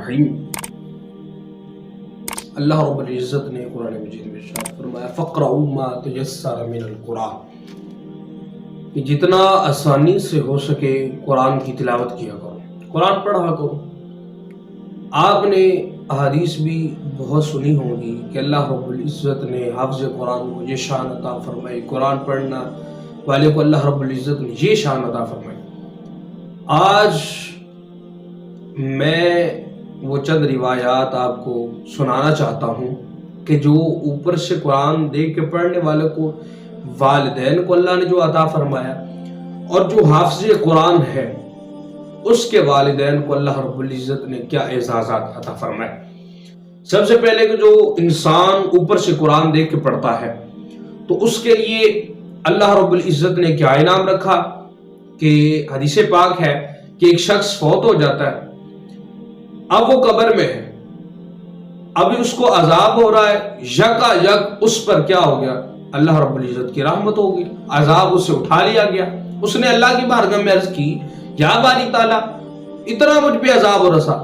الرحیم۔ اللہ رب العزت نے قرآن مجید میں ارشاد فرمایا فَقْرَؤُوا مَا تَيَسَّرَ مِنَ الْقُرْآنِ، کہ جتنا آسانی سے ہو سکے قرآن کی تلاوت کیا کرو، قرآن پڑھا کرو۔ آپ نے احادیث بھی بہت سنی ہوں گی کہ اللہ رب العزت نے حافظ قرآن کو یہ شان عطا فرمائی، قرآن پڑھنا والے کو اللہ رب العزت نے یہ شان عطا فرمائی۔ آج میں وہ چند روایات آپ کو سنانا چاہتا ہوں کہ جو اوپر سے قرآن دیکھ کے پڑھنے والے کو والدین کو اللہ نے جو عطا فرمایا، اور جو حافظ قرآن ہے اس کے والدین کو اللہ رب العزت نے کیا اعزازات عطا فرمائے۔ سب سے پہلے کہ جو انسان اوپر سے قرآن دیکھ کے پڑھتا ہے تو اس کے لیے اللہ رب العزت نے کیا انعام رکھا کہ حدیث پاک ہے کہ ایک شخص فوت ہو جاتا ہے، اب وہ قبر میں ہے، ابھی اس کو عذاب ہو رہا ہے، یکا یک اس پر کیا ہو گیا، اللہ رب العزت کی رحمت ہو گئی، عذاب اسے اٹھا لیا گیا۔ اس نے اللہ کی بارگاہ میں عرض کی یا باری تعالیٰ اتنا مجھ پہ عذاب ہو رسا،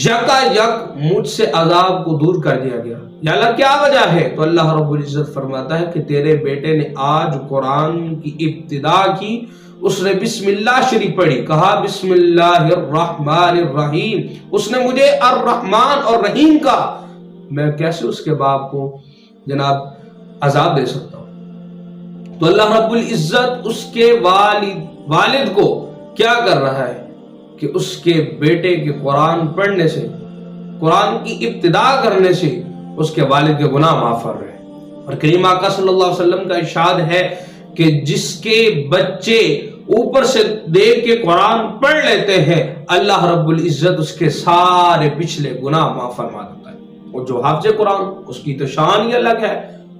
یکا یک مجھ سے عذاب کو دور کر دیا گیا، یا اللہ کیا وجہ ہے؟ تو اللہ رب العزت فرماتا ہے کہ تیرے بیٹے نے آج قرآن کی ابتدا کی، اس نے بسم اللہ شریف پڑھی، کہا بسم اللہ الرحمن الرحیم، اس نے مجھے الرحمن اور رحیم کہا، میں کیسے اس کے باپ کو جناب عذاب دے سکتا ہوں؟ تو اللہ رب العزت اس کے والد کو کیا کر رہا ہے کہ اس کے بیٹے کے قرآن پڑھنے سے، قرآن کی ابتدا کرنے سے اس کے والد کے گناہ معاف کر رہے ہیں۔ اور کریم آقا صلی اللہ علیہ وسلم کا ارشاد ہے کہ جس کے بچے اوپر سے دیکھ کے قرآن پڑھ لیتے ہیں اللہ رب العزت اس کے سارے پچھلے گناہ معاف فرما دیتا ہے۔ اور جو حافظ قرآن اس کی تو شان ہی الگ ہے،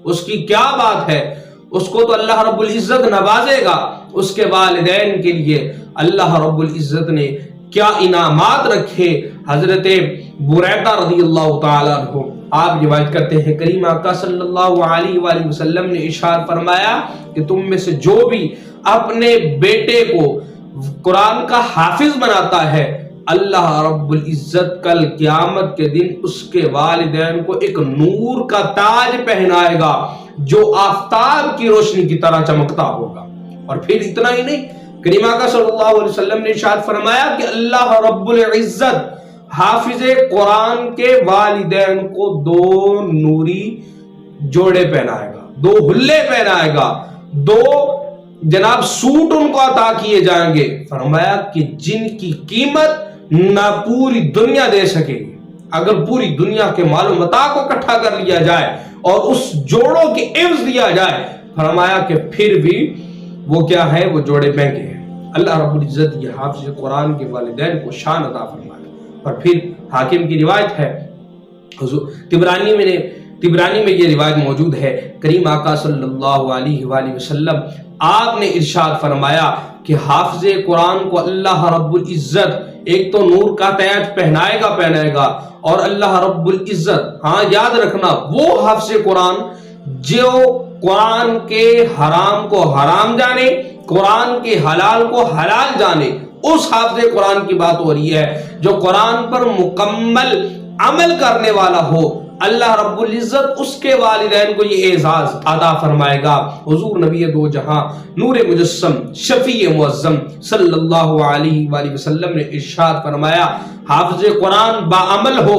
اس کی کیا بات ہے، اس کو تو اللہ رب العزت نوازے گا۔ اس کے والدین کے لیے اللہ رب العزت نے کیا انعامات رکھے۔ حضرت بریدہ رضی اللہ تعالیٰ عنہ آپ روایت کرتے ہیں کریم آقا صلی اللہ علیہ وآلہ وسلم نے ارشاد فرمایا کہ تم میں سے جو بھی اپنے بیٹے کو قرآن کا حافظ بناتا ہے اللہ رب العزت کل قیامت کے دن اس کے والدین کو ایک نور کا تاج پہنائے گا جو آفتاب کی روشنی کی طرح چمکتا ہوگا۔ اور پھر اتنا ہی نہیں، کریم آقا صلی اللہ علیہ وسلم نے ارشاد فرمایا کہ اللہ رب العزت حافظ قرآن کے والدین کو 2 نوری جوڑے پہنائے گا، 2 حلے پہنائے گا، 2 جناب سوٹ ان کو عطا کیے جائیں گے۔ فرمایا کہ جن کی قیمت نہ پوری دنیا دے سکے گی۔ اگر پوری دنیا کے مال و متاع کو اکٹھا کر لیا جائے اور اس جوڑوں کی عوض دیا جائے، فرمایا کہ پھر بھی وہ کیا ہے، وہ جوڑے مہنگے ہیں۔ اللہ رب العزت یہ حافظ قرآن کے والدین کو شان عطا فرمایا۔ اور پھر حاکم کی روایت ہے، طبرانی میں یہ روایت موجود ہے، کریم آقا صلی اللہ علیہ وآلہ وسلم آپ نے ارشاد فرمایا کہ حافظ قرآن کو اللہ رب العزت ایک تو نور کا تاج پہنائے گا اور اللہ رب العزت، ہاں یاد رکھنا، وہ حافظ قرآن جو قرآن کے حرام کو حرام جانے، قرآن کے حلال کو حلال جانے، اس حافظ قرآن کی بات ہو رہی ہے جو قرآن پر مکمل عمل کرنے والا ہو۔ اللہ رب العزت اس کے والدین کو یہ اعزاز عطا فرمائے گا۔ حضور نبی دو جہاں نور مجسم شفیع معظم صلی اللہ علیہ وآلہ وسلم نے ارشاد فرمایا حافظ قرآن باعمل ہو،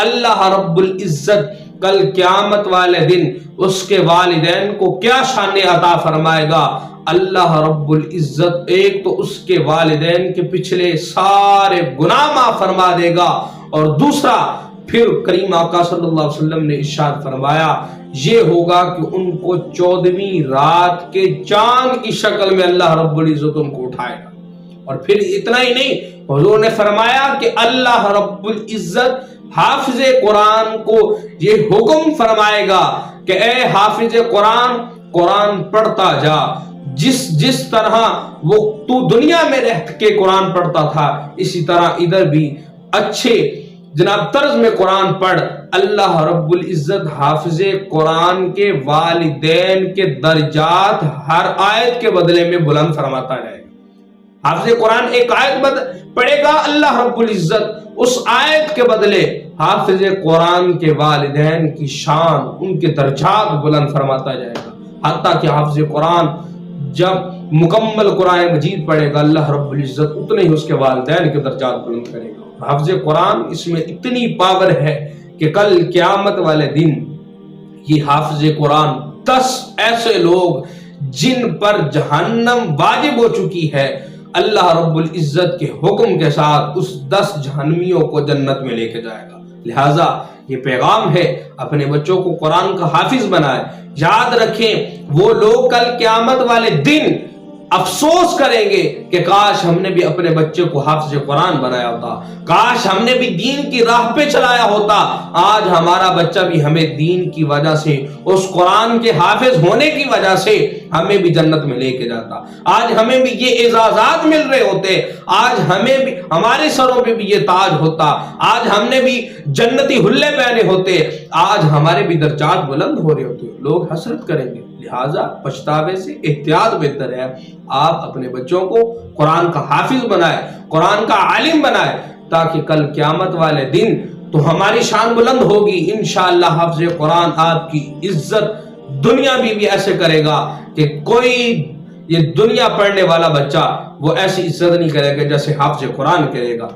اللہ رب العزت کل قیامت والے دن اس کے والدین کو کیا شان عطا فرمائے گا۔ اللہ رب العزت ایک تو اس کے والدین کے پچھلے سارے گناہ معاف فرما دے گا، اور دوسرا پھر کریم آقا صلی اللہ علیہ وسلم نے ارشاد فرمایا یہ ہوگا کہ ان کو 14ویں رات کے چاند کی شکل میں اللہ رب العزت ان کو اٹھائے گا۔ اور پھر اتنا ہی نہیں، حضور نے فرمایا کہ اللہ رب العزت حافظ قرآن کو یہ حکم فرمائے گا کہ اے حافظ قرآن، قرآن پڑھتا جا، جس طرح وہ تو دنیا میں رہ کے قرآن پڑھتا تھا اسی طرح ادھر بھی اچھے جناب طرز میں قرآن پڑھ۔ اللہ رب العزت حافظ قرآن کے والدین کے درجات ہر آیت کے بدلے میں بلند فرماتا رہے گا۔ حافظ قرآن ایک آیت پڑھے گا اللہ رب العزت اس آیت کے بدلے حافظ قرآن کے والدین کی شان، ان کے درجات بلند فرماتا جائے گا، حتیٰ کہ حافظ قرآن جب مکمل قرآن مجید پڑھے گا اللہ رب العزت اتنے ہی اس کے والدین کے درجات بلند کرے گا۔ حافظ قرآن اس میں اتنی پاور ہے کہ کل قیامت والے دن یہ حافظ قرآن 10 ایسے لوگ جن پر جہنم واجب ہو چکی ہے، اللہ رب العزت کے حکم کے ساتھ اس 10 جہنمیوں کو جنت میں لے کے جائے گا۔ لہٰذا یہ پیغام ہے، اپنے بچوں کو قرآن کا حافظ بنائے۔ یاد رکھیں وہ لوگ کل قیامت والے دن افسوس کریں گے کہ کاش ہم نے بھی اپنے بچے کو حافظ قرآن بنایا ہوتا، کاش ہم نے بھی دین کی راہ پہ چلایا ہوتا، آج ہمارا بچہ بھی ہمیں دین کی وجہ سے، اس قرآن کے حافظ ہونے کی وجہ سے ہمیں بھی جنت میں لے کے جاتا، آج ہمیں بھی یہ اعزازات مل رہے ہوتے، آج ہمیں بھی ہمارے سروں پہ بھی یہ تاج ہوتا، آج ہم نے بھی جنتی حلے پہنے ہوتے، آج ہمارے بھی درجات بلند ہو رہے ہوتے۔ لوگ حسرت کریں گے، لہٰذا پچھتاوے سے احتیاط بہتر ہے۔ آپ اپنے بچوں کو قرآن کا حافظ بنائے، قرآن کا عالم بنائے، تاکہ کل قیامت والے دن تو ہماری شان بلند ہوگی انشاءاللہ۔ حافظ قرآن آپ کی عزت دنیا میں بھی ایسے کرے گا کہ کوئی یہ دنیا پڑھنے والا بچہ وہ ایسی عزت نہیں کرے گا جیسے حافظ قرآن کرے گا۔